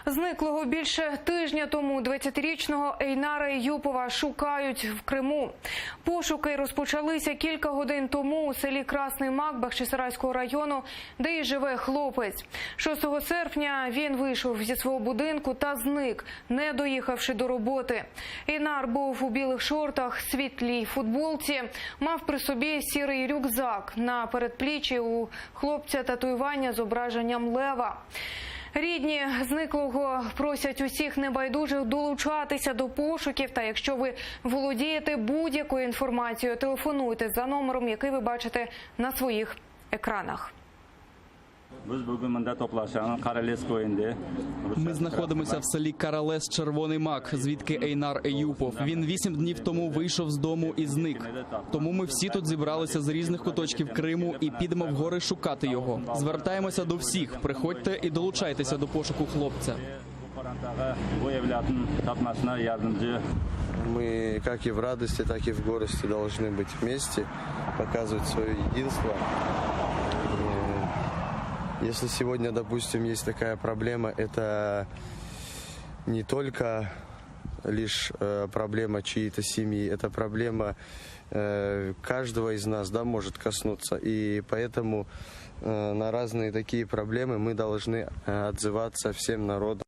Зниклого більше тижня тому 20-річного Ейнара Еюпова шукають в Криму. Пошуки розпочалися кілька годин тому у селі Красний Мак Бахчисарайського району, де і живе хлопець. 6 серпня він вийшов зі свого будинку та зник, не доїхавши до роботи. Ейнар був у білих шортах, світлій футболці, мав при собі сірий рюкзак. На передпліччі у хлопця татуювання з зображенням лева. Рідні зниклого просять усіх небайдужих долучатися до пошуків. Та якщо ви володієте будь-якою інформацією, телефонуйте за номером, який ви бачите на своїх екранах. Ми знаходимося в селі Каралес Червоний Мак, звідки Ейнар Еюпов. Він 8 днів тому вийшов з дому і зник. Тому ми всі тут зібралися з різних куточків Криму і підемо в гори шукати його. Звертаємося до всіх. Приходьте і долучайтеся до пошуку хлопця. Мы как и в радости, так и в горести должны быть вместе, показывать свое единство. Если сегодня, допустим, есть такая проблема, это не только лишь проблема чьей-то семьи, это проблема каждого из нас, да, может коснуться. И поэтому на разные такие проблемы мы должны отзываться всем народом.